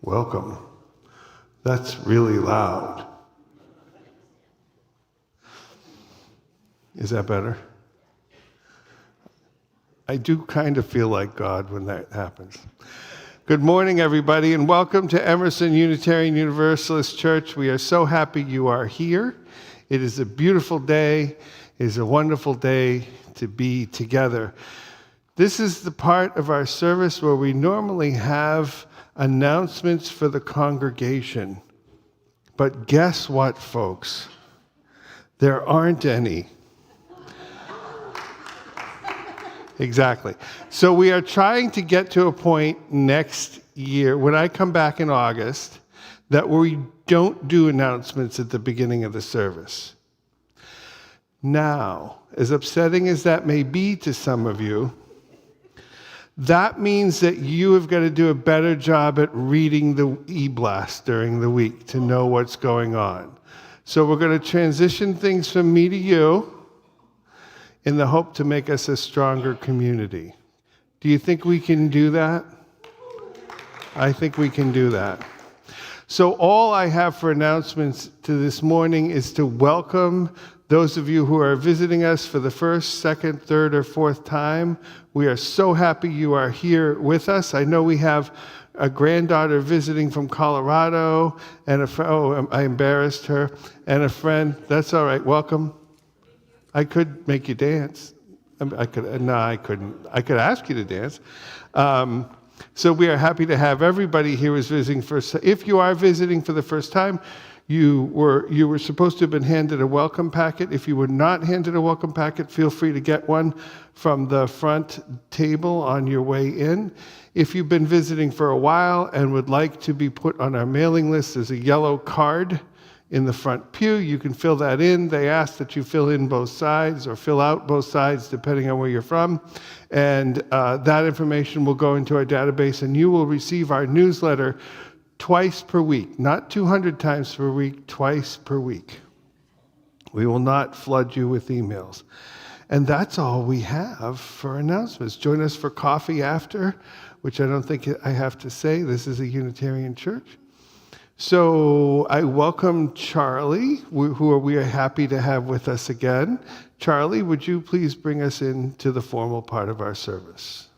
Welcome. That's really loud. Is that better? I do kind of feel like God when that happens. Good morning, everybody, and welcome to Emerson Unitarian Universalist Church. We are so happy you are here. It is a beautiful day. It is a wonderful day to be together. This is the part of our service where we normally have announcements for the congregation. But guess what, folks? There aren't any. Exactly. So we are trying to get to a point next year, when I come back in August, that we don't do announcements at the beginning of the service. Now, as upsetting as that may be to some of you, that means that you have got to do a better job at reading the e-blast during the week to know what's going on. So we're going to transition things from me to you in the hope to make us a stronger community. Do you think we can do that? I think we can do that. So all I have for announcements to this morning is to welcome those of you who are visiting us for the first, second, third, or fourth time. We are so happy you are here with us. I know we have a granddaughter visiting from Colorado, and I embarrassed her, and a friend. That's all right. Welcome. I could make you dance. I couldn't. I could ask you to dance. So we are happy to have everybody here who's visiting first. If you are visiting for the first time, you were supposed to have been handed a welcome packet. If you were not handed a welcome packet, feel free to get one from the front table on your way in. If you've been visiting for a while and would like to be put on our mailing list, there's a yellow card in the front pew. You can fill that in. They ask that you fill in both sides or fill out both sides, depending on where you're from. And that information will go into our database, and you will receive our newsletter twice per week, not 200 times per week, twice per week. We will not flood you with emails. And that's all we have for announcements. Join us for coffee after, which I don't think I have to say. This is a Unitarian church. So I welcome Charlie, who we are happy to have with us again. Charlie, would you please bring us into the formal part of our service?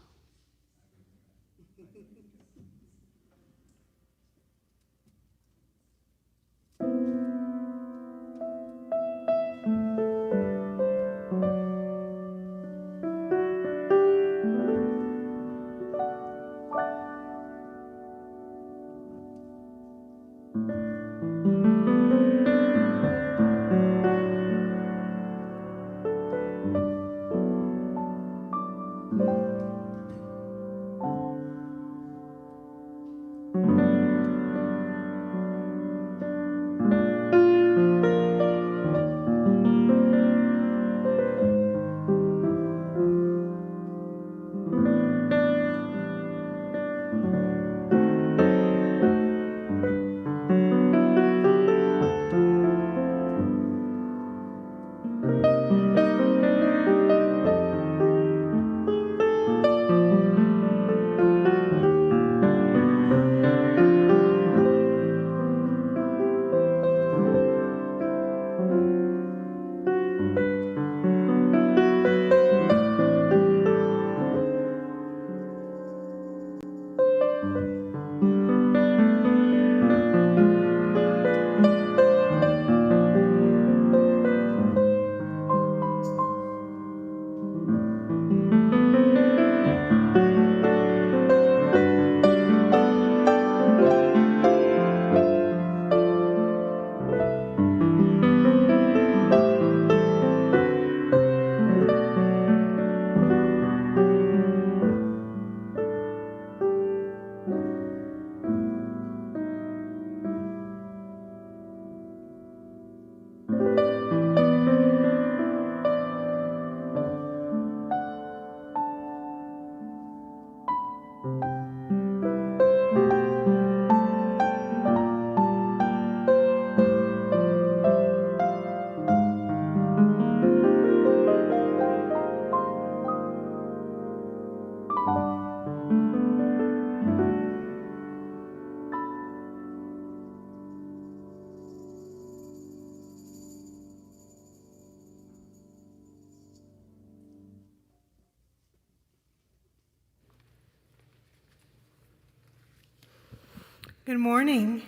Good morning.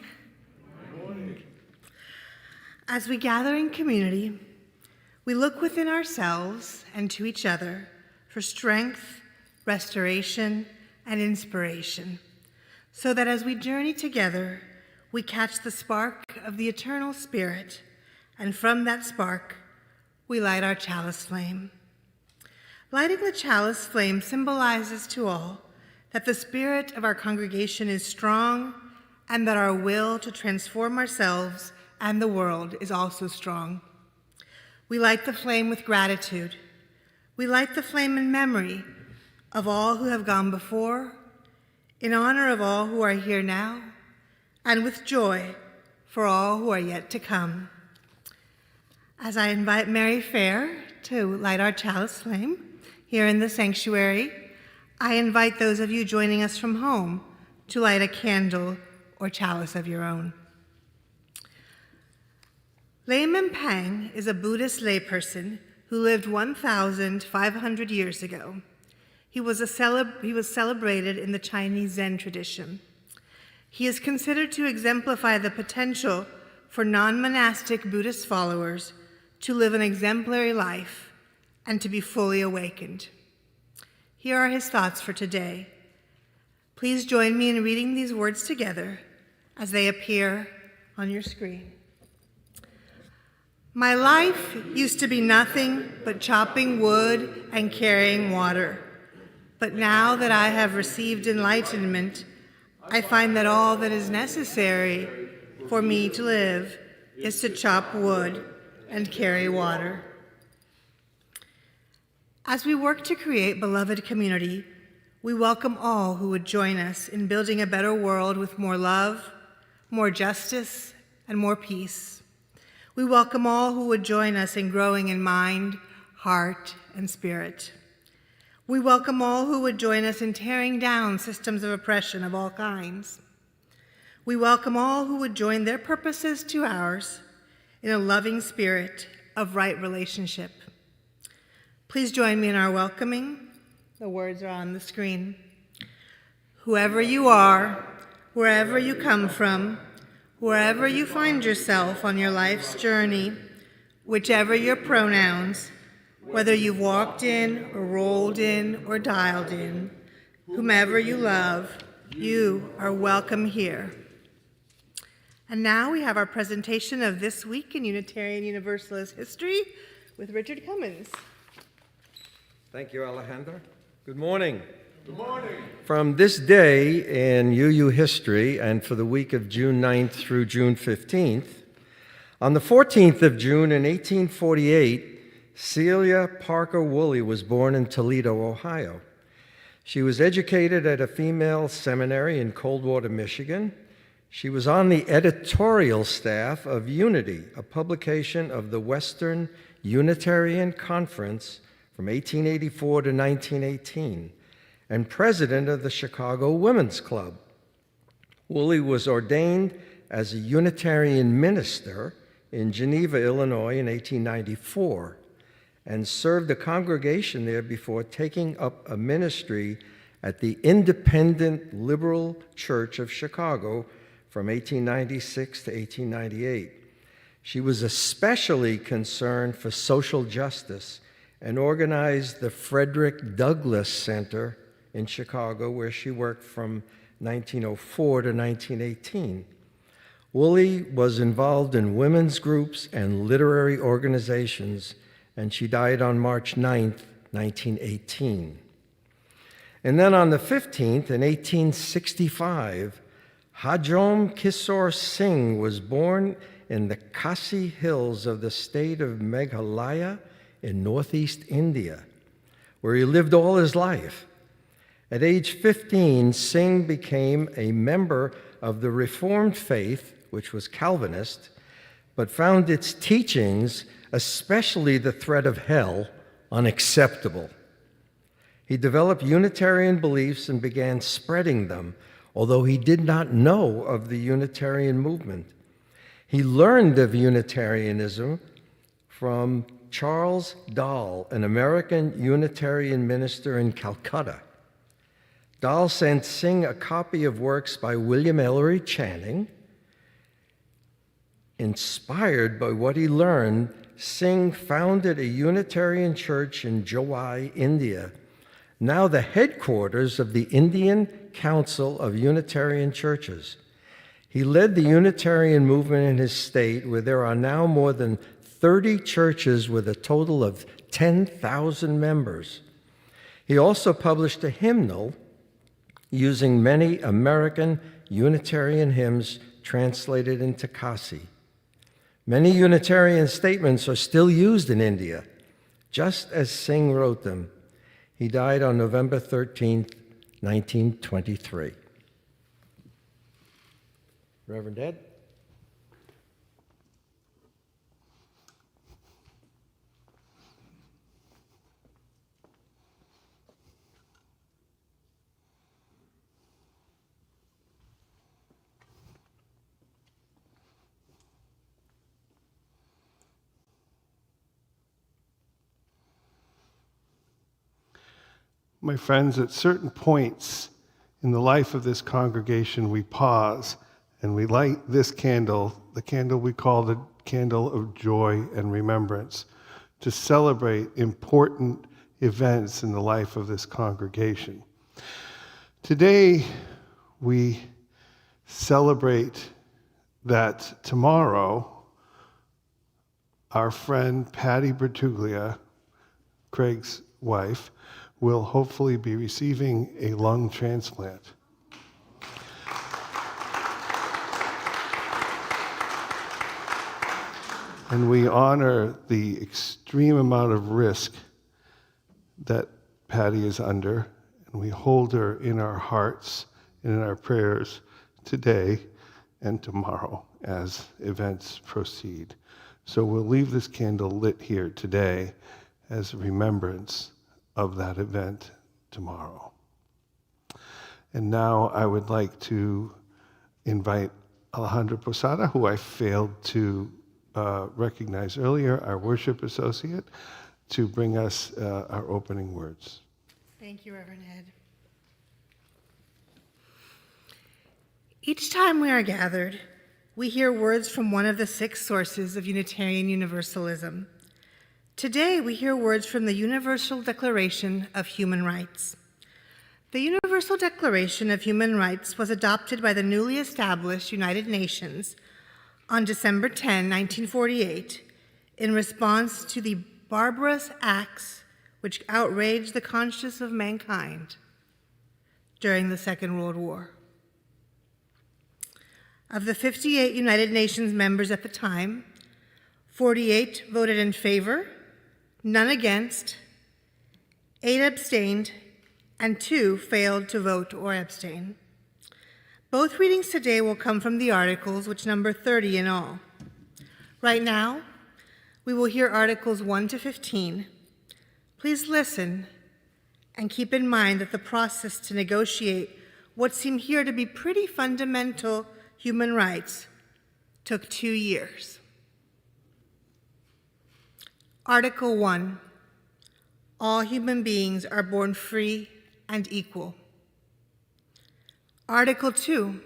Good morning. As we gather in community, we look within ourselves and to each other for strength, restoration, and inspiration, so that as we journey together, we catch the spark of the eternal Spirit, and from that spark, we light our chalice flame. Lighting the chalice flame symbolizes to all that the spirit of our congregation is strong and that our will to transform ourselves and the world is also strong. We light the flame with gratitude. We light the flame in memory of all who have gone before, in honor of all who are here now, and with joy for all who are yet to come. As I invite Mary Fair to light our chalice flame here in the sanctuary, I invite those of you joining us from home to light a candle or chalice of your own. Layman Pang is a Buddhist layperson who lived 1,500 years ago. He was celebrated in the Chinese Zen tradition. He is considered to exemplify the potential for non-monastic Buddhist followers to live an exemplary life and to be fully awakened. Here are his thoughts for today. Please join me in reading these words together as they appear on your screen. My life used to be nothing but chopping wood and carrying water. But now that I have received enlightenment, I find that all that is necessary for me to live is to chop wood and carry water. As we work to create beloved community, we welcome all who would join us in building a better world with more love, more justice, and more peace. We welcome all who would join us in growing in mind, heart, and spirit. We welcome all who would join us in tearing down systems of oppression of all kinds. We welcome all who would join their purposes to ours in a loving spirit of right relationship. Please join me in our welcoming. The words are on the screen. Whoever you are, wherever you come from, wherever you find yourself on your life's journey, whichever your pronouns, whether you've walked in or rolled in or dialed in, whomever you love, you are welcome here. And now we have our presentation of This Week in Unitarian Universalist History with Richard Cummins. Thank you, Alejandra. Good morning. Good morning. From this day in UU history and for the week of June 9th through June 15th, on the 14th of June in 1848, Celia Parker Woolley was born in Toledo, Ohio. She was educated at a female seminary in Coldwater, Michigan. She was on the editorial staff of Unity, a publication of the Western Unitarian Conference from 1884 to 1918, and president of the Chicago Women's Club. Woolley was ordained as a Unitarian minister in Geneva, Illinois in 1894, and served the congregation there before taking up a ministry at the Independent Liberal Church of Chicago from 1896 to 1898. She was especially concerned for social justice and organized the Frederick Douglass Center in Chicago, where she worked from 1904 to 1918. Woolley was involved in women's groups and literary organizations, and she died on March 9th, 1918. And then on the 15th, in 1865, Hajom Kishore Singh was born in the Khasi Hills of the state of Meghalaya in northeast India, where he lived all his life. At age 15, Singh became a member of the Reformed faith, which was Calvinist, but found its teachings, especially the threat of hell, unacceptable. He developed Unitarian beliefs and began spreading them, although he did not know of the Unitarian movement. He learned of Unitarianism from Charles Dahl, an American Unitarian minister in Calcutta. Dahl sent Singh a copy of works by William Ellery Channing. Inspired by what he learned, Singh founded a Unitarian church in Jowai, India, now the headquarters of the Indian Council of Unitarian Churches. He led the Unitarian movement in his state, where there are now more than 30 churches with a total of 10,000 members. He also published a hymnal using many American Unitarian hymns translated into Kasi. Many Unitarian statements are still used in India, just as Singh wrote them. He died on November 13th, 1923. Reverend Ed? My friends, at certain points in the life of this congregation, we pause and we light this candle, the candle we call the candle of joy and remembrance, to celebrate important events in the life of this congregation. Today, we celebrate that tomorrow, our friend Patty Bertuglia, Craig's wife, will hopefully be receiving a lung transplant. And we honor the extreme amount of risk that Patty is under, and we hold her in our hearts and in our prayers today and tomorrow as events proceed. So we'll leave this candle lit here today as a remembrance of that event tomorrow. And now I would like to invite Alejandra Posada, who I failed to recognize earlier, our worship associate, to bring us our opening words. Thank you, Reverend Ed. Each time we are gathered, we hear words from one of the 6 sources of Unitarian Universalism. Today, we hear words from the Universal Declaration of Human Rights. The Universal Declaration of Human Rights was adopted by the newly established United Nations on December 10, 1948, in response to the barbarous acts which outraged the conscience of mankind during the Second World War. Of the 58 United Nations members at the time, 48 voted in favor, none against, 8 abstained, and 2 failed to vote or abstain. Both readings today will come from the articles, which number 30 in all. Right now, we will hear articles 1 to 15. Please listen and keep in mind that the process to negotiate what seem here to be pretty fundamental human rights took 2 years. Article 1, all human beings are born free and equal. Article 2,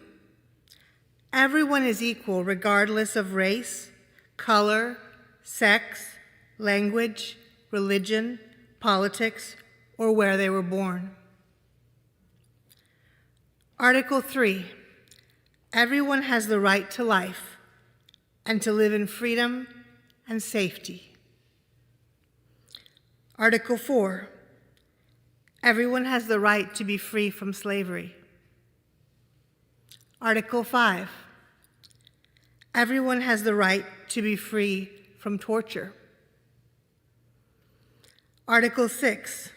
everyone is equal regardless of race, color, sex, language, religion, politics, or where they were born. Article 3, everyone has the right to life and to live in freedom and safety. Article 4, everyone has the right to be free from slavery. Article 5, everyone has the right to be free from torture. Article 6,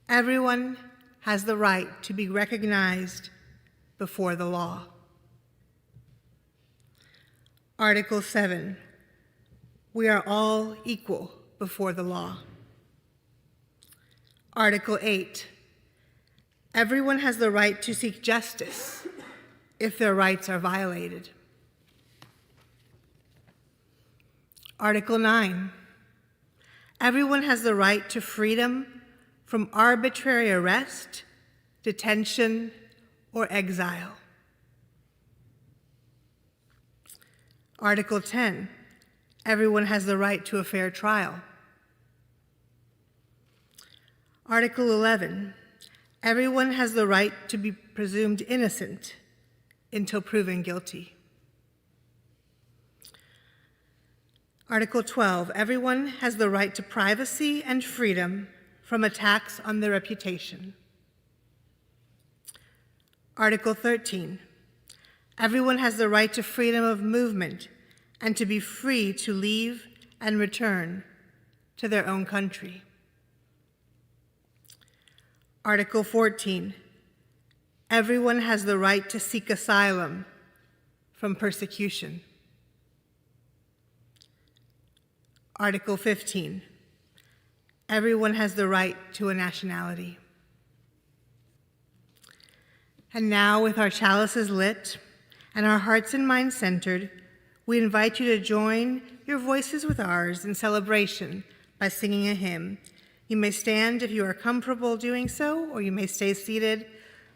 everyone has the right to be recognized before the law. Article 7, we are all equal before the law. Article 8, everyone has the right to seek justice if their rights are violated. Article 9, everyone has the right to freedom from arbitrary arrest, detention, or exile. Article 10, everyone has the right to a fair trial. Article 11, everyone has the right to be presumed innocent until proven guilty. Article 12, everyone has the right to privacy and freedom from attacks on their reputation. Article 13, everyone has the right to freedom of movement and to be free to leave and return to their own country. Article 14, everyone has the right to seek asylum from persecution. Article 15, everyone has the right to a nationality. And now, with our chalices lit and our hearts and minds centered, we invite you to join your voices with ours in celebration by singing a hymn. You may stand if you are comfortable doing so, or you may stay seated,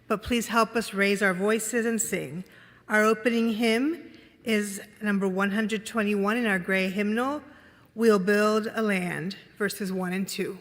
but please help us raise our voices and sing. Our opening hymn is number 121 in our gray hymnal, We'll Build a Land, verses 1 and 2.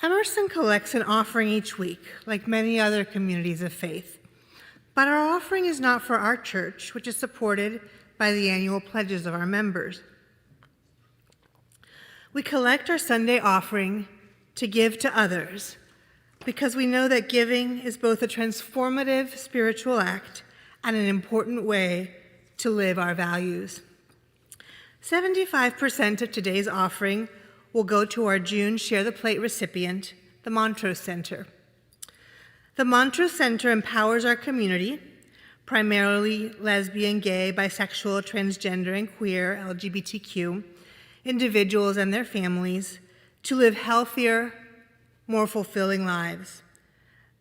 Emerson collects an offering each week, like many other communities of faith. But our offering is not for our church, which is supported by the annual pledges of our members. We collect our Sunday offering to give to others because we know that giving is both a transformative spiritual act and an important way to live our values. 75% of today's offering will go to our June Share the Plate recipient, the Montrose Center. The Montrose Center empowers our community, primarily lesbian, gay, bisexual, transgender, and queer, LGBTQ, individuals and their families, to live healthier, more fulfilling lives.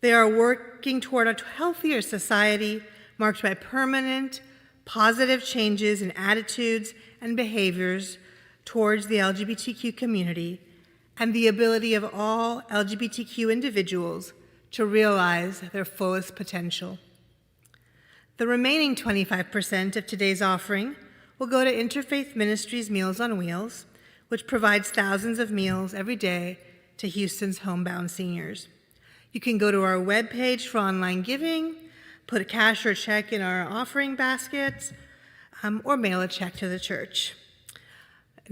They are working toward a healthier society marked by permanent, positive changes in attitudes and behaviors towards the LGBTQ community and the ability of all LGBTQ individuals to realize their fullest potential. The remaining 25% of today's offering will go to Interfaith Ministries Meals on Wheels, which provides thousands of meals every day to Houston's homebound seniors. You can go to our webpage for online giving, put a cash or check in our offering baskets, or mail a check to the church.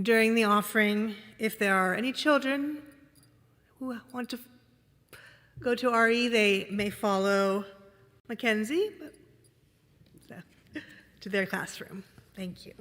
During the offering, if there are any children who want to go to RE, they may follow Mackenzie to their classroom. Thank you.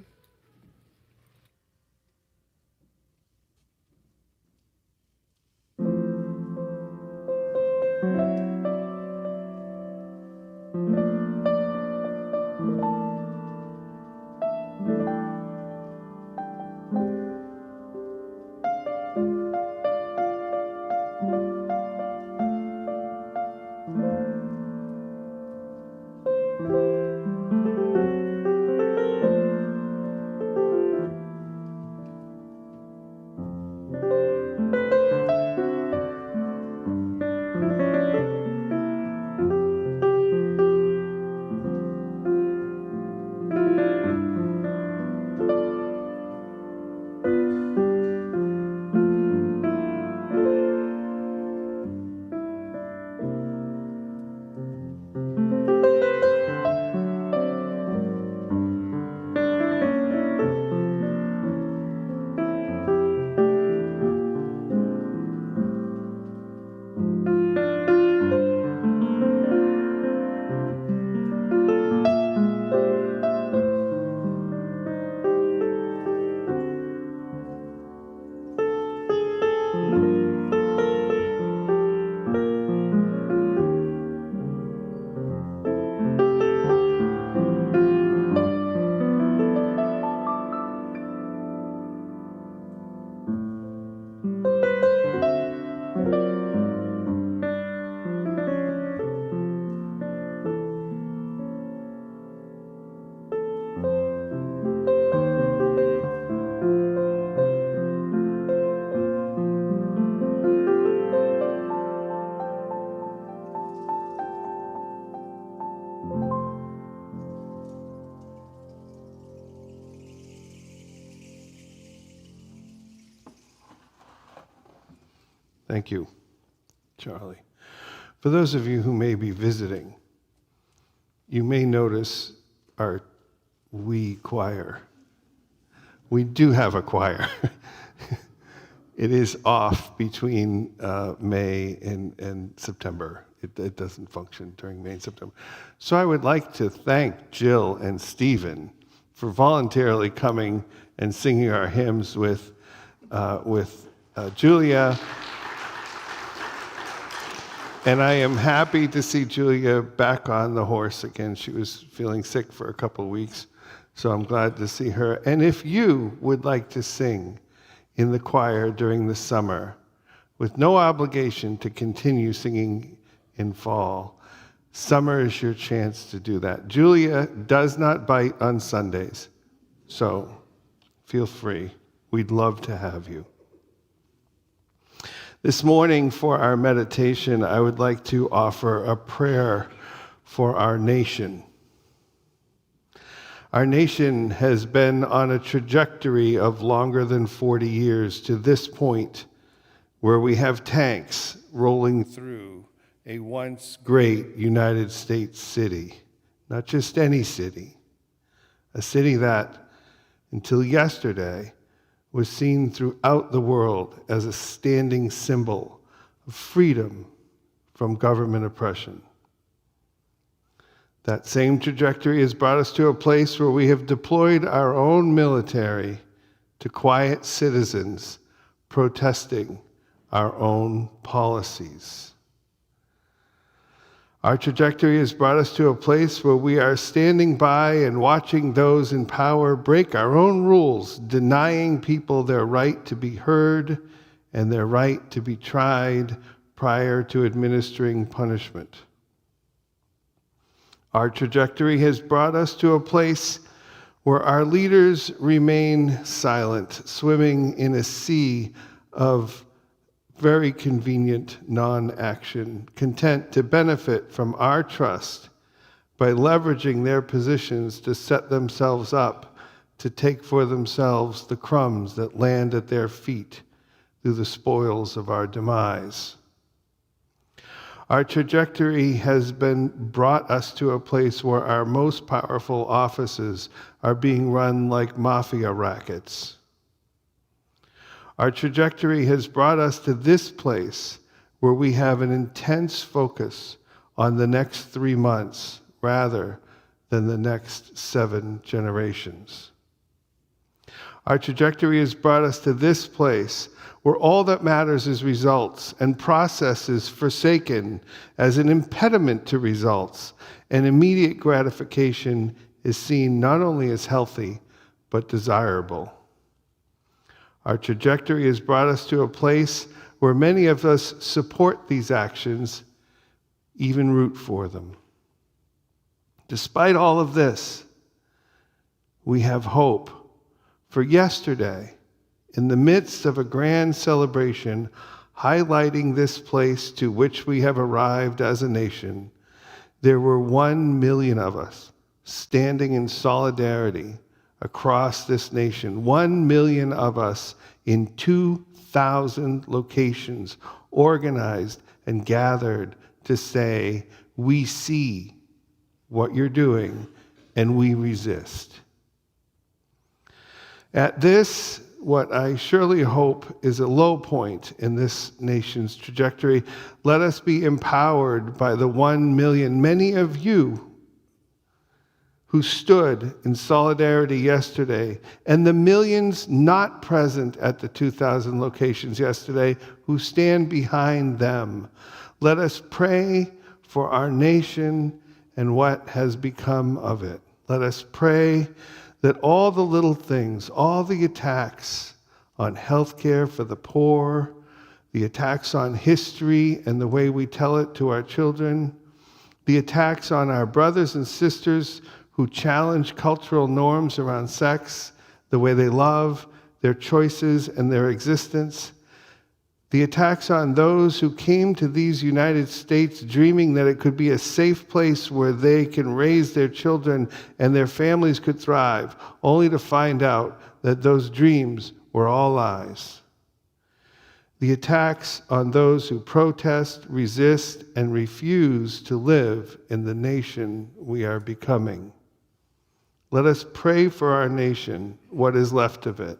Thank you, Charlie. For those of you who may be visiting, you may notice our wee choir. We do have a choir. It is off between May and September. It doesn't function during May and September. So I would like to thank Jill and Stephen for voluntarily coming and singing our hymns with Julia. And I am happy to see Julia back on the horse again. She was feeling sick for a couple of weeks, so I'm glad to see her. And if you would like to sing in the choir during the summer, with no obligation to continue singing in fall, summer is your chance to do that. Julia does not bite on Sundays, so feel free. We'd love to have you. This morning, for our meditation, I would like to offer a prayer for our nation. Our nation has been on a trajectory of longer than 40 years to this point, where we have tanks rolling through a once great United States city. Not just any city, a city that, until yesterday, was seen throughout the world as a standing symbol of freedom from government oppression. That same trajectory has brought us to a place where we have deployed our own military to quiet citizens protesting our own policies. Our trajectory has brought us to a place where we are standing by and watching those in power break our own rules, denying people their right to be heard and their right to be tried prior to administering punishment. Our trajectory has brought us to a place where our leaders remain silent, swimming in a sea of very convenient non-action, content to benefit from our trust by leveraging their positions to set themselves up to take for themselves the crumbs that land at their feet through the spoils of our demise. Our trajectory has brought us to a place where our most powerful offices are being run like mafia rackets. Our trajectory has brought us to this place where we have an intense focus on the next 3 months rather than the next 7 generations. Our trajectory has brought us to this place where all that matters is results, and process is forsaken as an impediment to results, and immediate gratification is seen not only as healthy, but desirable. Our trajectory has brought us to a place where many of us support these actions, even root for them. Despite all of this, we have hope. For yesterday, in the midst of a grand celebration highlighting this place to which we have arrived as a nation, there were 1 million of us standing in solidarity across this nation. 1 million of us in 2,000 locations organized and gathered to say, we see what you're doing and we resist. At this, what I surely hope is a low point in this nation's trajectory, let us be empowered by the 1 million, many of you who stood in solidarity yesterday, and the millions not present at the 2,000 locations yesterday who stand behind them. Let us pray for our nation and what has become of it. Let us pray that all the little things, all the attacks on healthcare for the poor, the attacks on history and the way we tell it to our children, the attacks on our brothers and sisters who challenge cultural norms around sex, the way they love, their choices, and their existence, the attacks on those who came to these United States dreaming that it could be a safe place where they can raise their children and their families could thrive, only to find out that those dreams were all lies. The attacks on those who protest, resist, and refuse to live in the nation we are becoming. Let us pray for our nation, what is left of it,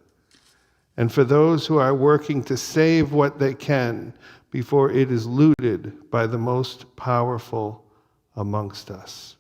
and for those who are working to save what they can before it is looted by the most powerful amongst us.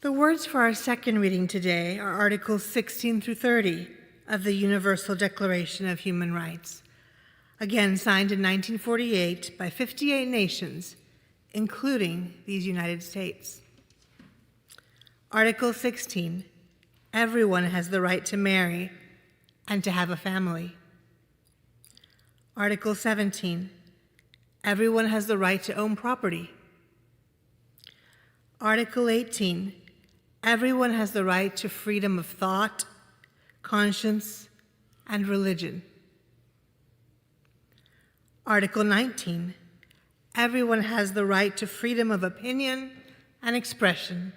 The words for our second reading today are Articles 16 through 30 of the Universal Declaration of Human Rights, again signed in 1948 by 58 nations, including these United States. Article 16, everyone has the right to marry and to have a family. Article 17, everyone has the right to own property. Article 18, everyone has the right to freedom of thought, conscience, and religion. Article 19, everyone has the right to freedom of opinion and expression.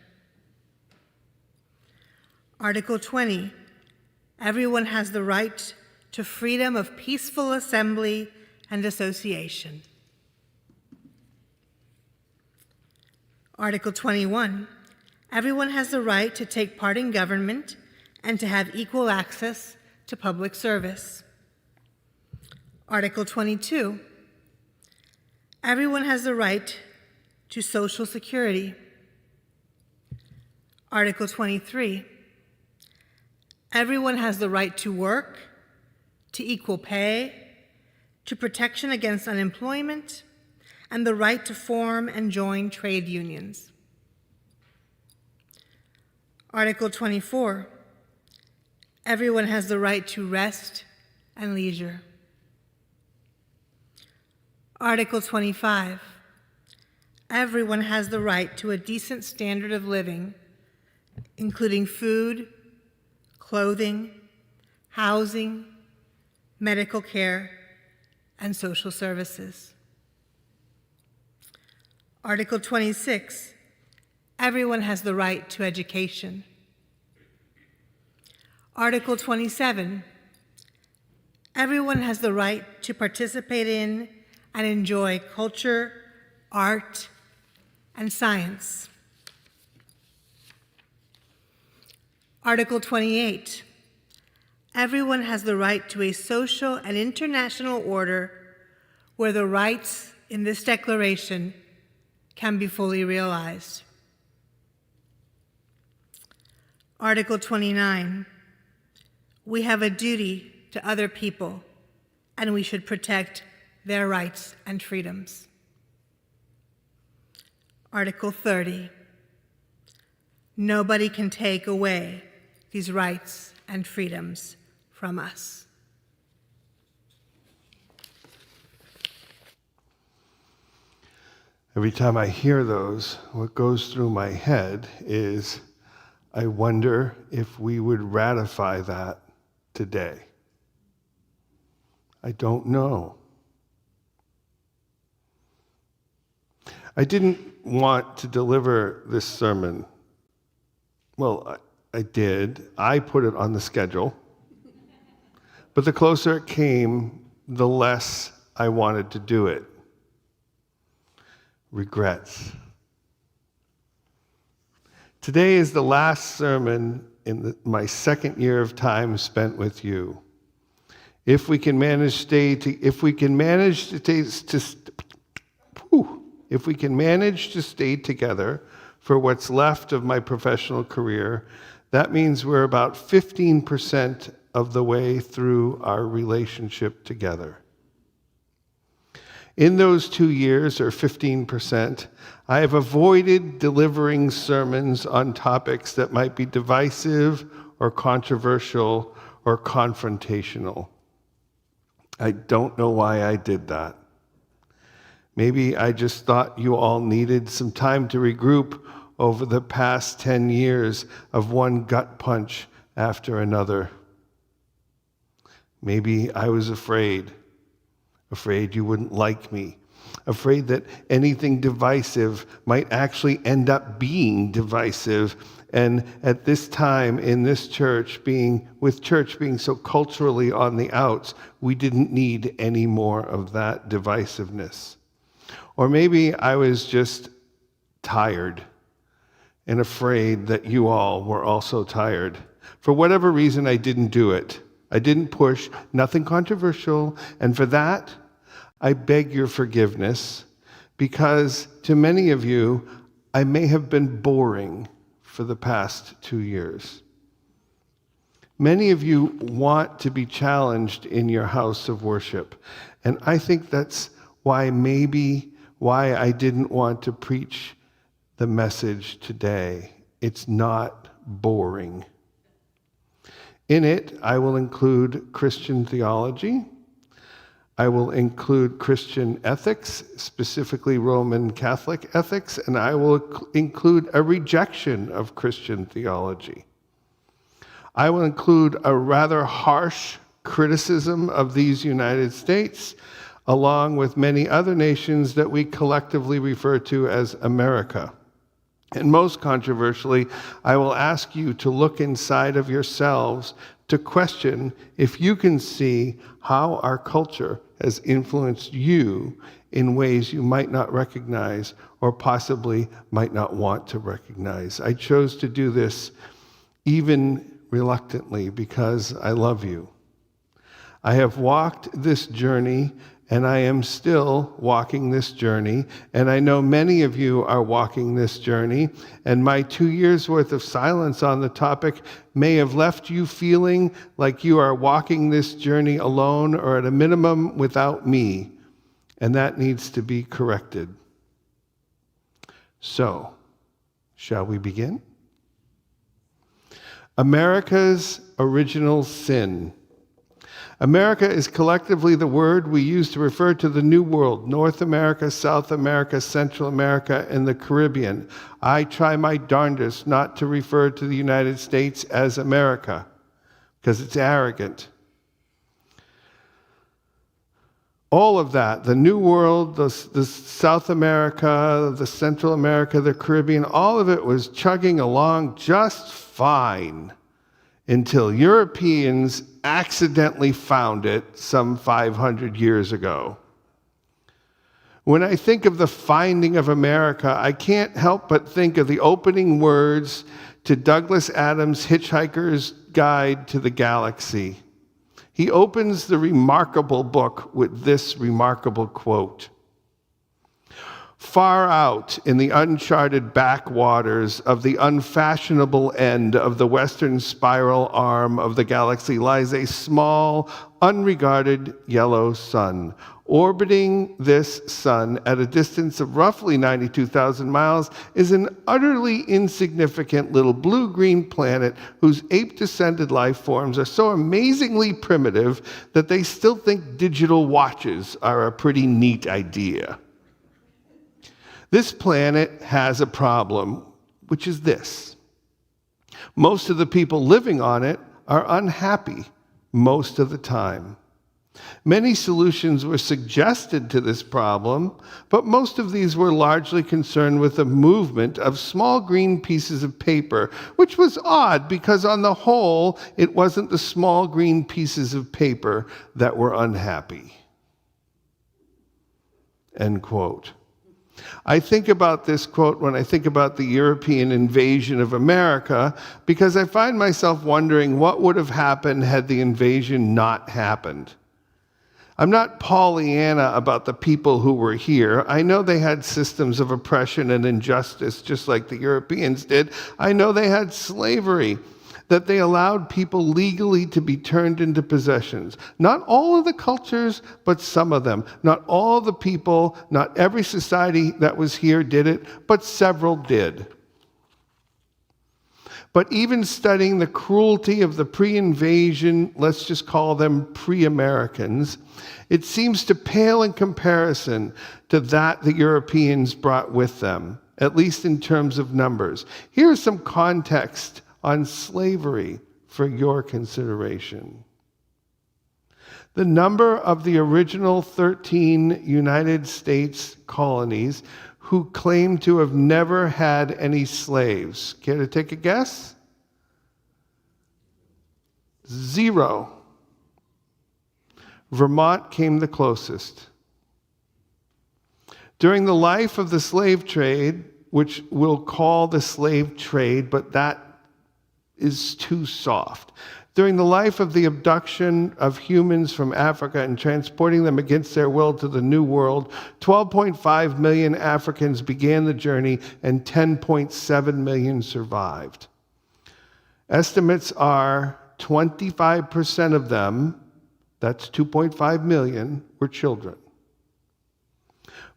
Article 20, everyone has the right to freedom of peaceful assembly and association. Article 21, everyone has the right to take part in government and to have equal access to public service. Article 22, everyone has the right to Social Security. Article 23, everyone has the right to work, to equal pay, to protection against unemployment, and the right to form and join trade unions. Article 24, everyone has the right to rest and leisure. Article 25, everyone has the right to a decent standard of living, including food, clothing, housing, medical care, and social services. Article 26, everyone has the right to education. Article 27, everyone has the right to participate in and enjoy culture, art, and science. Article 28, everyone has the right to a social and international order where the rights in this declaration can be fully realized. Article 29, we have a duty to other people, and we should protect their rights and freedoms. Article 30, nobody can take away these rights and freedoms from us. Every time I hear those, what goes through my head is, I wonder if we would ratify that today. I don't know. I didn't want to deliver this sermon. Well, I did. I put it on the schedule. But the closer it came, the less I wanted to do it. Regrets. Today is the last sermon in my second year of time spent with you. If we can manage to stay together for what's left of my professional career, that means we're about 15% of the way through our relationship together. In those 2 years, or 15%, I have avoided delivering sermons on topics that might be divisive or controversial or confrontational. I don't know why I did that. Maybe I just thought you all needed some time to regroup over the past 10 years of one gut punch after another. Maybe I was afraid you wouldn't like me, afraid that anything divisive might actually end up being divisive. And at this time in this church, with church being so culturally on the outs, we didn't need any more of that divisiveness. Or maybe I was just tired and afraid that you all were also tired. For whatever reason, I didn't do it. I didn't push, nothing controversial, and for that, I beg your forgiveness, because to many of you, I may have been boring for the past 2 years. Many of you want to be challenged in your house of worship, and I think that's why I didn't want to preach the message today. It's not boring. In it, I will include Christian theology. I will include Christian ethics, specifically Roman Catholic ethics, and I will include a rejection of Christian theology. I will include a rather harsh criticism of these United States, along with many other nations that we collectively refer to as America. And most controversially, I will ask you to look inside of yourselves to question if you can see how our culture has influenced you in ways you might not recognize or possibly might not want to recognize. I chose to do this even reluctantly because I love you. I have walked this journey, and I am still walking this journey, and I know many of you are walking this journey, and my 2 years' worth of silence on the topic may have left you feeling like you are walking this journey alone or at a minimum without me, and that needs to be corrected. So, shall we begin? America's original sin. America is collectively the word we use to refer to the New World, North America, South America, Central America, and the Caribbean. I try my darndest not to refer to the United States as America, because it's arrogant. All of that, the New World, the South America, the Central America, the Caribbean, all of it was chugging along just fine until Europeans accidentally found it some 500 years ago. When I think of the finding of America, I can't help but think of the opening words to Douglas Adams' Hitchhiker's Guide to the Galaxy. He opens the remarkable book with this remarkable quote: "Far out in the uncharted backwaters of the unfashionable end of the western spiral arm of the galaxy lies a small, unregarded yellow sun. Orbiting this sun at a distance of roughly 92,000 miles is an utterly insignificant little blue-green planet whose ape-descended life forms are so amazingly primitive that they still think digital watches are a pretty neat idea. This planet has a problem, which is this: most of the people living on it are unhappy most of the time. Many solutions were suggested to this problem, but most of these were largely concerned with the movement of small green pieces of paper, which was odd because on the whole, it wasn't the small green pieces of paper that were unhappy." End quote. I think about this quote when I think about the European invasion of America, because I find myself wondering what would have happened had the invasion not happened. I'm not Pollyanna about the people who were here. I know they had systems of oppression and injustice just like the Europeans did. I know they had slavery, that they allowed people legally to be turned into possessions. Not all of the cultures, but some of them. Not all the people, not every society that was here did it, but several did. But even studying the cruelty of the pre-invasion, let's just call them pre-Americans, it seems to pale in comparison to that the Europeans brought with them, at least in terms of numbers. Here's some context on slavery for your consideration. The number of the original 13 United States colonies who claim to have never had any slaves. Care to take a guess? 0. Vermont came the closest. During the life of the slave trade, which we'll call the slave trade, but that is too soft. During the life of the abduction of humans from Africa and transporting them against their will to the New World, 12.5 million Africans began the journey and 10.7 million survived. Estimates are 25% of them, that's 2.5 million, were children.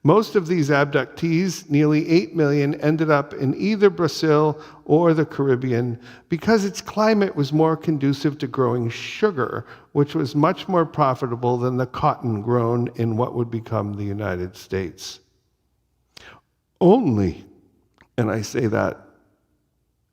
Most of these abductees, nearly 8 million, ended up in either Brazil or the Caribbean because its climate was more conducive to growing sugar, which was much more profitable than the cotton grown in what would become the United States. Only, and I say that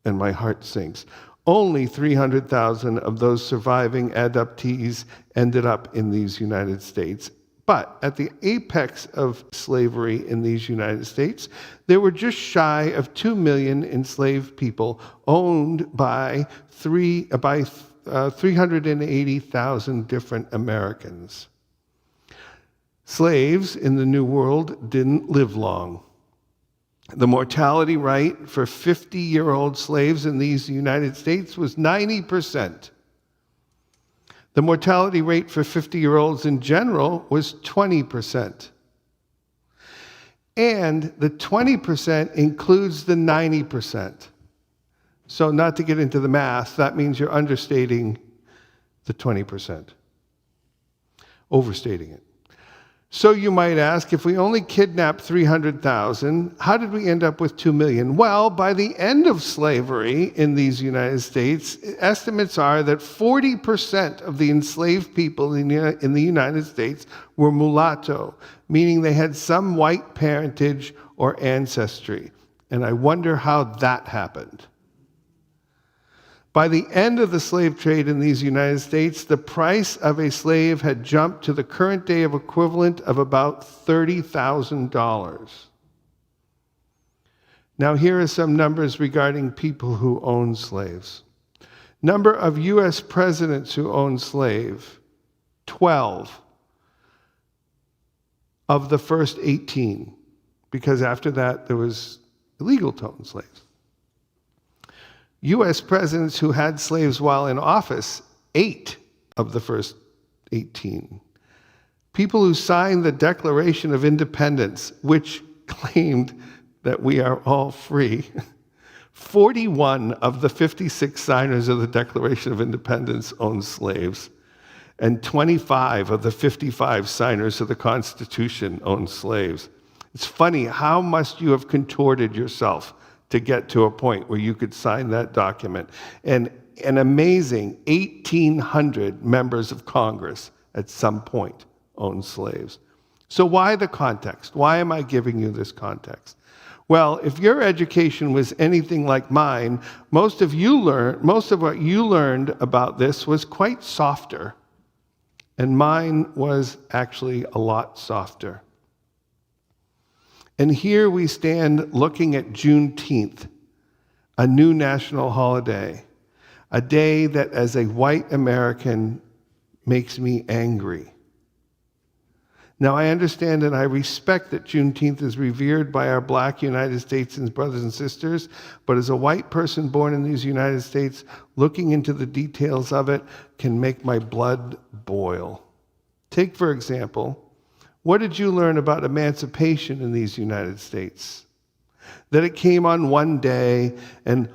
and my heart sinks, only 300,000 of those surviving abductees ended up in these United States. But at the apex of slavery in these United States, there were just shy of 2 million enslaved people owned by 380,000 different Americans. Slaves in the New World didn't live long. The mortality rate for 50-year-old slaves in these United States was 90%. The mortality rate for 50-year-olds in general was 20%. And the 20% includes the 90%. So not to get into the math, that means you're understating the 20%, overstating it. So you might ask, if we only kidnapped 300,000, how did we end up with 2 million? Well, by the end of slavery in these United States, estimates are that 40% of the enslaved people in the United States were mulatto, meaning they had some white parentage or ancestry. And I wonder how that happened. By the end of the slave trade in these United States, the price of a slave had jumped to the current day of equivalent of about $30,000. Now here are some numbers regarding people who own slaves. Number of U.S. presidents who owned slaves, 12 of the first 18, because after that there was illegal to own slaves. U.S. presidents who had slaves while in office, 8 of the first 18. People who signed the Declaration of Independence, which claimed that we are all free. 41 of the 56 signers of the Declaration of Independence owned slaves, and 25 of the 55 signers of the Constitution owned slaves. It's funny, how must you have contorted yourself to get to a point where you could sign that document? And an amazing 1,800 members of Congress at some point owned slaves. So why the context? Why am I giving you this context? Well, if your education was anything like mine, most of what you learned about this was quite softer. And mine was actually a lot softer. And here we stand looking at Juneteenth, a new national holiday, a day that as a white American makes me angry. Now I understand and I respect that Juneteenth is revered by our Black United Statesans brothers and sisters, but as a white person born in these United States, looking into the details of it can make my blood boil. Take, for example, what did you learn about emancipation in these United States? That it came on one day, and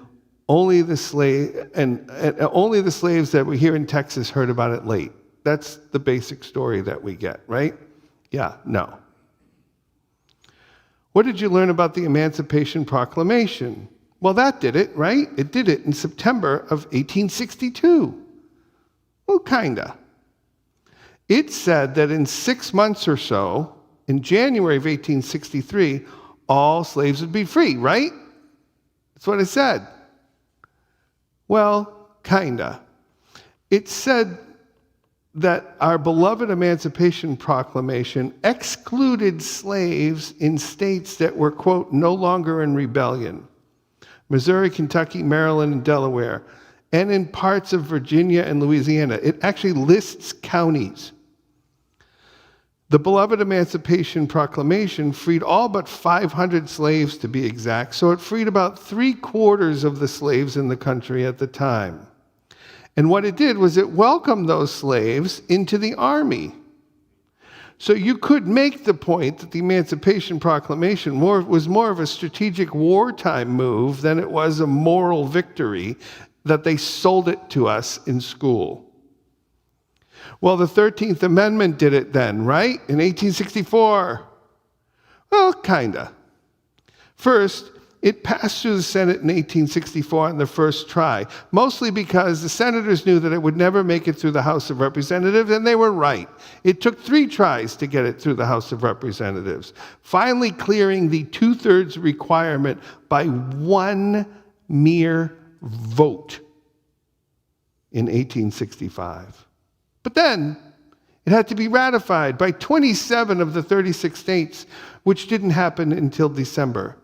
only the slaves that were here in Texas heard about it late. That's the basic story that we get, right? Yeah, no. What did you learn about the Emancipation Proclamation? Well, that did it, right? It did it in September of 1862. Well, kinda. It said that in 6 months or so, in January of 1863, all slaves would be free, right? That's what it said. Well, kinda. It said that our beloved Emancipation Proclamation excluded slaves in states that were, quote, no longer in rebellion. Missouri, Kentucky, Maryland, and Delaware, and in parts of Virginia and Louisiana. It actually lists counties. The beloved Emancipation Proclamation freed all but 500 slaves, to be exact, so it freed about 3/4 of the slaves in the country at the time. And what it did was it welcomed those slaves into the army. So you could make the point that the Emancipation Proclamation was more of a strategic wartime move than it was a moral victory, that they sold it to us in school. Well, the 13th Amendment did it then, right? In 1864. Well, kinda. First, it passed through the Senate in 1864 on the first try, mostly because the senators knew that it would never make it through the House of Representatives, and they were right. It took 3 tries to get it through the House of Representatives, finally clearing the 2/3 requirement by 1 mere vote in 1865. But then it had to be ratified by 27 of the 36 states, which didn't happen until December,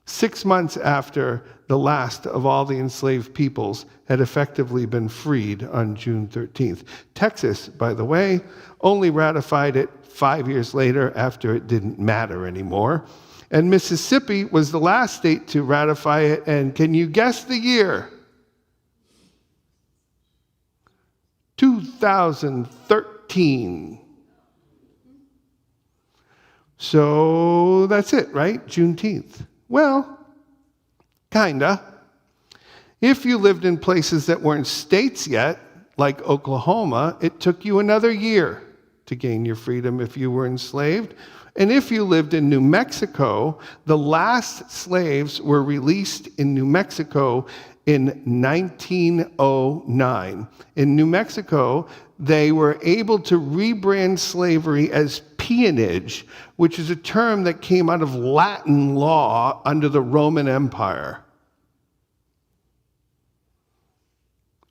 6 months after the last of all the enslaved peoples had effectively been freed on June 13th. Texas, by the way, only ratified it 5 years later after it didn't matter anymore. And Mississippi was the last state to ratify it, and can you guess the year? 2013. So that's it, right? Juneteenth. Well, kinda. If you lived in places that weren't states yet, like Oklahoma, it took you another year to gain your freedom if you were enslaved. And if you lived in New Mexico, the last slaves were released in New Mexico in 1909. In New Mexico, they were able to rebrand slavery as peonage, which is a term that came out of Latin law under the Roman Empire.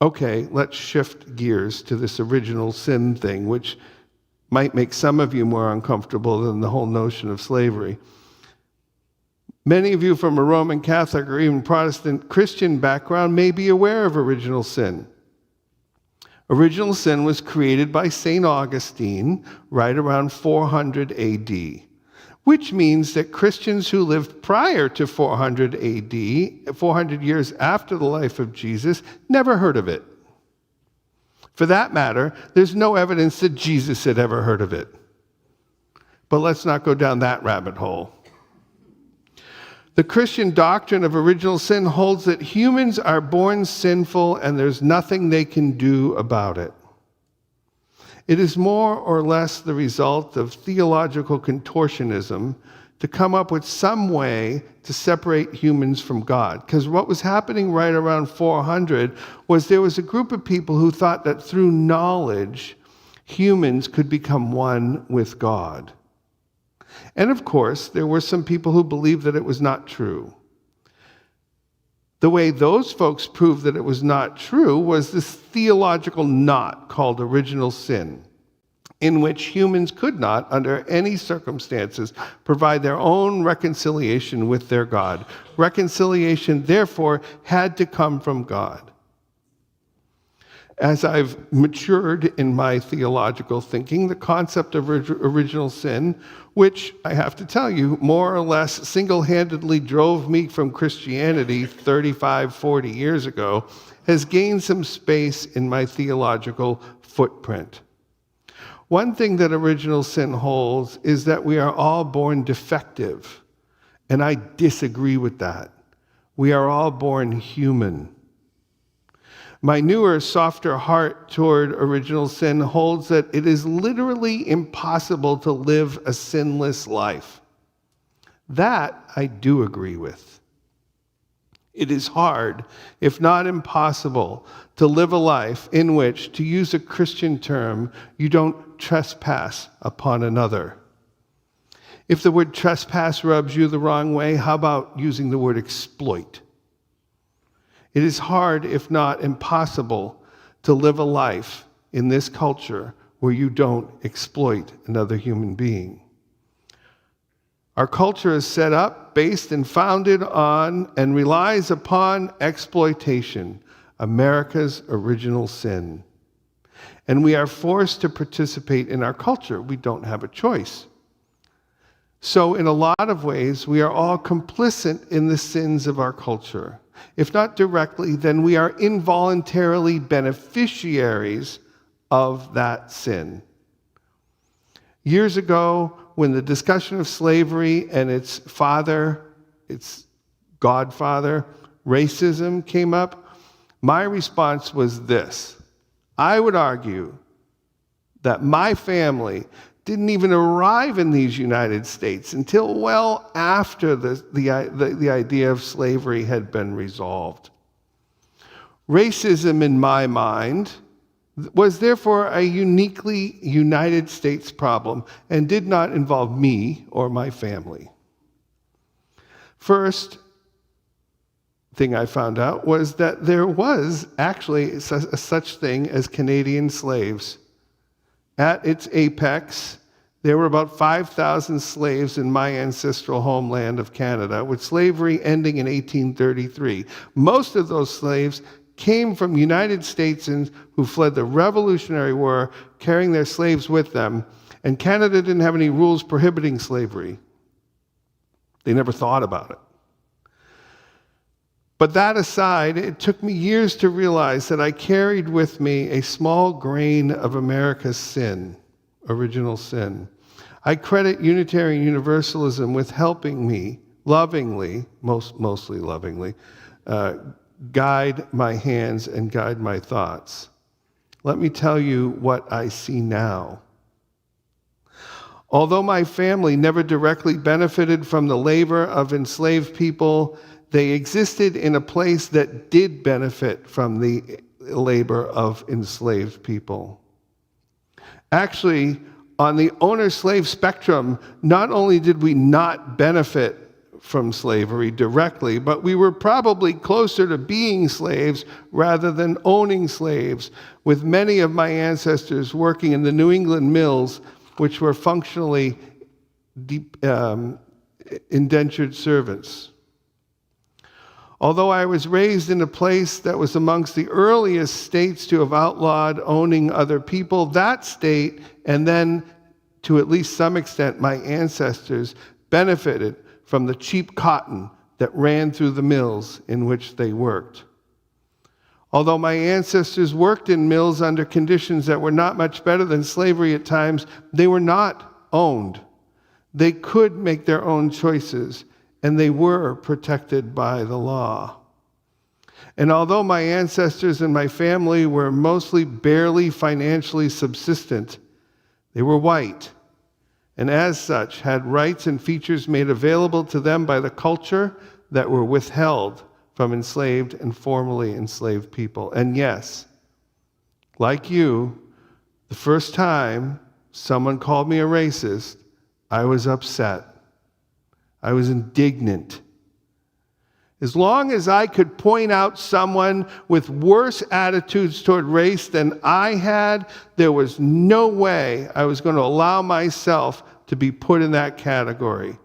Okay, let's shift gears to this original sin thing, which might make some of you more uncomfortable than the whole notion of slavery. Many of you from a Roman Catholic or even Protestant Christian background may be aware of original sin. Original sin was created by St. Augustine right around 400 AD, which means that Christians who lived prior to 400 AD, 400 years after the life of Jesus, never heard of it. For that matter, there's no evidence that Jesus had ever heard of it. But let's not go down that rabbit hole. The Christian doctrine of original sin holds that humans are born sinful and there's nothing they can do about it. It is more or less the result of theological contortionism to come up with some way to separate humans from God. Because what was happening right around 400 was there was a group of people who thought that through knowledge, humans could become one with God. And of course, there were some people who believed that it was not true. The way those folks proved that it was not true was this theological knot called original sin, in which humans could not, under any circumstances, provide their own reconciliation with their God. Reconciliation, therefore, had to come from God. As I've matured in my theological thinking, the concept of original sin, which I have to tell you, more or less single-handedly drove me from Christianity 35, 40 years ago, has gained some space in my theological footprint. One thing that original sin holds is that we are all born defective, and I disagree with that. We are all born human. My newer, softer heart toward original sin holds that it is literally impossible to live a sinless life. That I do agree with. It is hard, if not impossible, to live a life in which, to use a Christian term, you don't trespass upon another. If the word trespass rubs you the wrong way, how about using the word exploit? It is hard, if not impossible, to live a life in this culture where you don't exploit another human being. Our culture is set up, based and founded on, and relies upon exploitation, America's original sin. And we are forced to participate in our culture. We don't have a choice. So in a lot of ways, we are all complicit in the sins of our culture. If not directly, then we are involuntarily beneficiaries of that sin. Years ago, when the discussion of slavery and its godfather, racism came up, my response was this. I would argue that my family didn't even arrive in these United States until well after the idea of slavery had been resolved. Racism, in my mind, was therefore a uniquely United States problem and did not involve me or my family. First thing I found out was that there was actually such thing as Canadian slaves. At its apex, there were about 5,000 slaves in my ancestral homeland of Canada, with slavery ending in 1833. Most of those slaves came from United Statesans who fled the Revolutionary War, carrying their slaves with them, and Canada didn't have any rules prohibiting slavery. They never thought about it. But that aside, it took me years to realize that I carried with me a small grain of America's sin, original sin. I credit Unitarian Universalism with helping me lovingly, mostly lovingly, guide my hands and guide my thoughts. Let me tell you what I see now. Although my family never directly benefited from the labor of enslaved people, they existed in a place that did benefit from the labor of enslaved people. Actually, on the owner-slave spectrum, not only did we not benefit from slavery directly, but we were probably closer to being slaves rather than owning slaves, with many of my ancestors working in the New England mills, which were functionally indentured servants. Although I was raised in a place that was amongst the earliest states to have outlawed owning other people, that state, and then to at least some extent my ancestors, benefited from the cheap cotton that ran through the mills in which they worked. Although my ancestors worked in mills under conditions that were not much better than slavery at times, they were not owned. They could make their own choices, and they were protected by the law. And although my ancestors and my family were mostly barely financially subsistent, they were white, and as such had rights and features made available to them by the culture that were withheld from enslaved and formerly enslaved people. And yes, like you, the first time someone called me a racist, I was upset. I was indignant. As long as I could point out someone with worse attitudes toward race than I had, there was no way I was going to allow myself to be put in that category.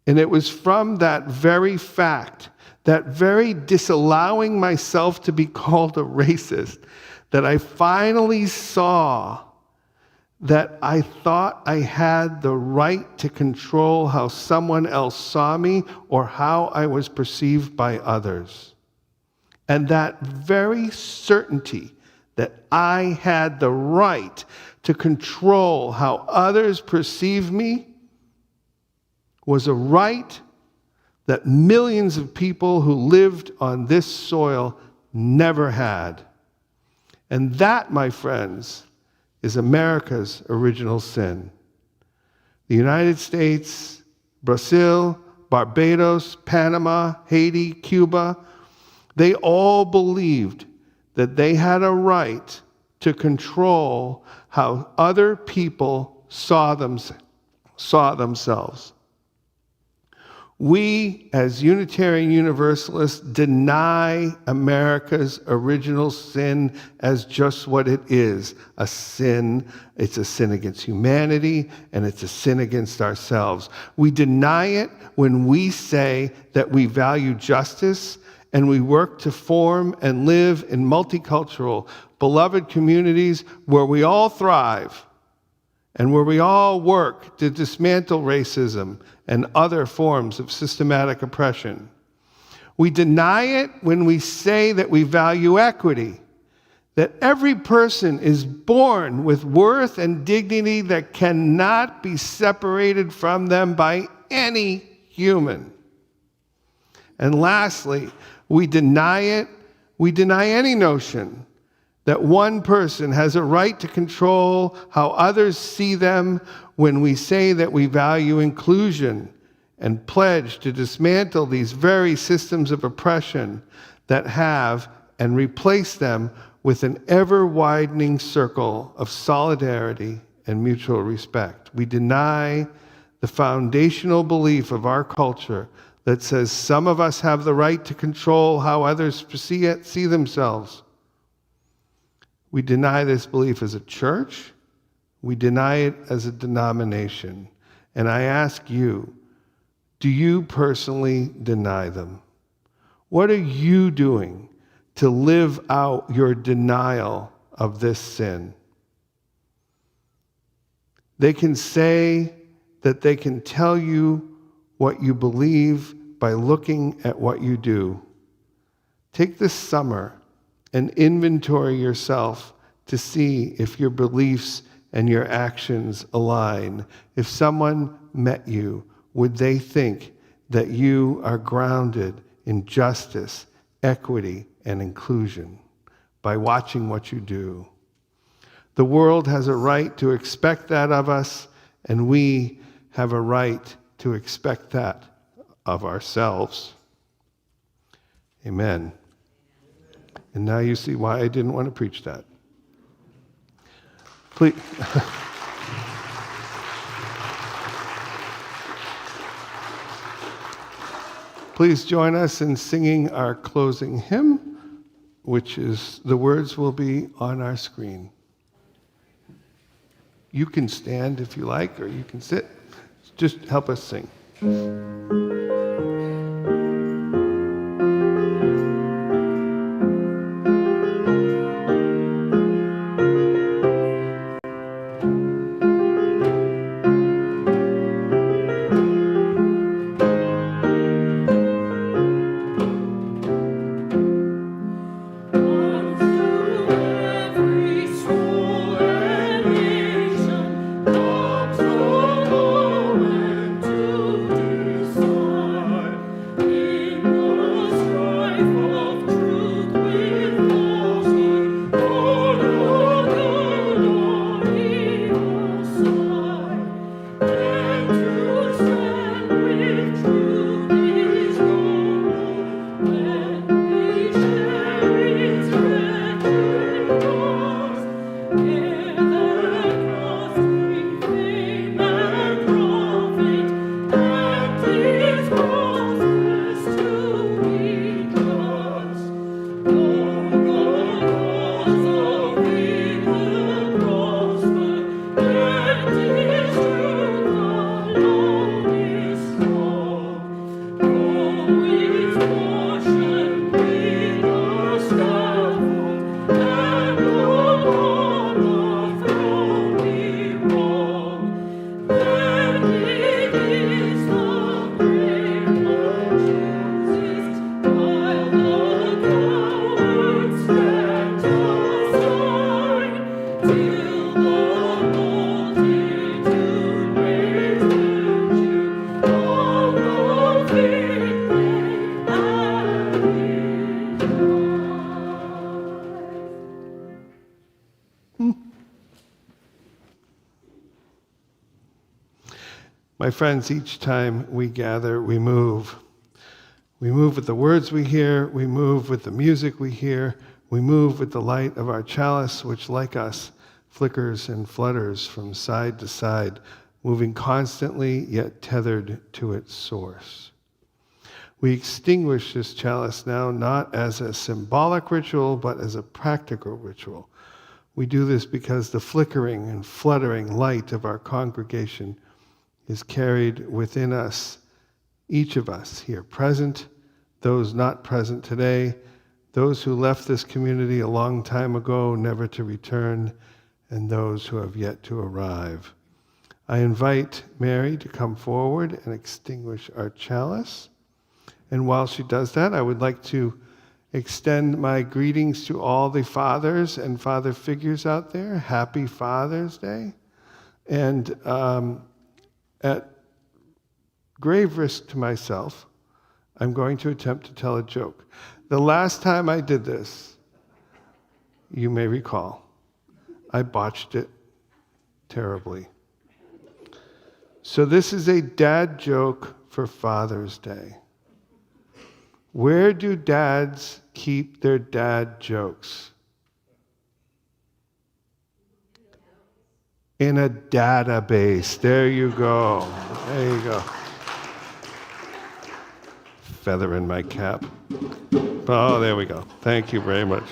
And it was from that very fact, that very disallowing myself to be called a racist, that I finally saw that I thought I had the right to control how someone else saw me or how I was perceived by others. And that very certainty that I had the right to control how others perceive me was a right that millions of people who lived on this soil never had. And that, my friends, is America's original sin. The United States, Brazil, Barbados, Panama, Haiti, Cuba, they all believed that they had a right to control how other people saw themselves. We, as Unitarian Universalists, deny America's original sin as just what it is, a sin. It's a sin against humanity, and it's a sin against ourselves. We deny it when we say that we value justice and we work to form and live in multicultural, beloved communities where we all thrive and where we all work to dismantle racism and other forms of systematic oppression. We deny it when we say that we value equity, that every person is born with worth and dignity that cannot be separated from them by any human. And lastly, we deny any notion that one person has a right to control how others see them when we say that we value inclusion and pledge to dismantle these very systems of oppression that have and replace them with an ever-widening circle of solidarity and mutual respect. We deny the foundational belief of our culture that says some of us have the right to control how others see themselves. We deny this belief as a church. We deny it as a denomination. And I ask you, do you personally deny them? What are you doing to live out your denial of this sin? They can say that they can tell you what you believe by looking at what you do. Take this summer and inventory yourself to see if your beliefs and your actions align. If someone met you, would they think that you are grounded in justice, equity, and inclusion by watching what you do? The world has a right to expect that of us, and we have a right to expect that of ourselves. Amen. And now you see why I didn't want to preach that. Please. Please join us in singing our closing hymn, which is, the words will be on our screen. You can stand if you like, or you can sit. Just help us sing. My friends, each time we gather, we move. We move with the words we hear, we move with the music we hear, we move with the light of our chalice, which, like us, flickers and flutters from side to side, moving constantly yet tethered to its source. We extinguish this chalice now not as a symbolic ritual, but as a practical ritual. We do this because the flickering and fluttering light of our congregation is carried within us, each of us here present, those not present today, those who left this community a long time ago, never to return, and those who have yet to arrive. I invite Mary to come forward and extinguish our chalice. And while she does that, I would like to extend my greetings to all the fathers and father figures out there. Happy Father's Day. And at grave risk to myself, I'm going to attempt to tell a joke. The last time I did this, you may recall, I botched it terribly. So this is a dad joke for Father's Day. Where do dads keep their dad jokes? In a database. There you go. There you go. Feather in my cap. Oh, there we go. Thank you very much.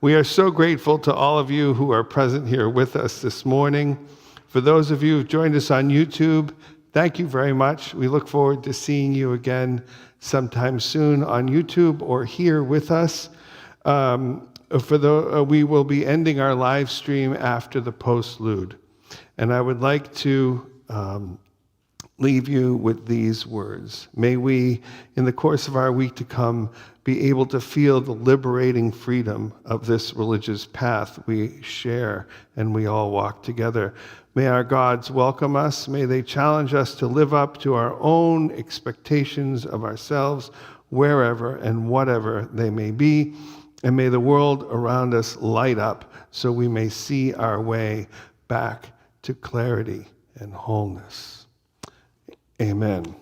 We are so grateful to all of you who are present here with us this morning. For those of you who've joined us on YouTube, thank you very much. We look forward to seeing you again sometime soon on YouTube or here with us. We will be ending our live stream after the postlude. And I would like to leave you with these words. May we, in the course of our week to come, be able to feel the liberating freedom of this religious path we share and we all walk together. May our gods welcome us. May they challenge us to live up to our own expectations of ourselves, wherever and whatever they may be. And may the world around us light up so we may see our way back to clarity and wholeness. Amen.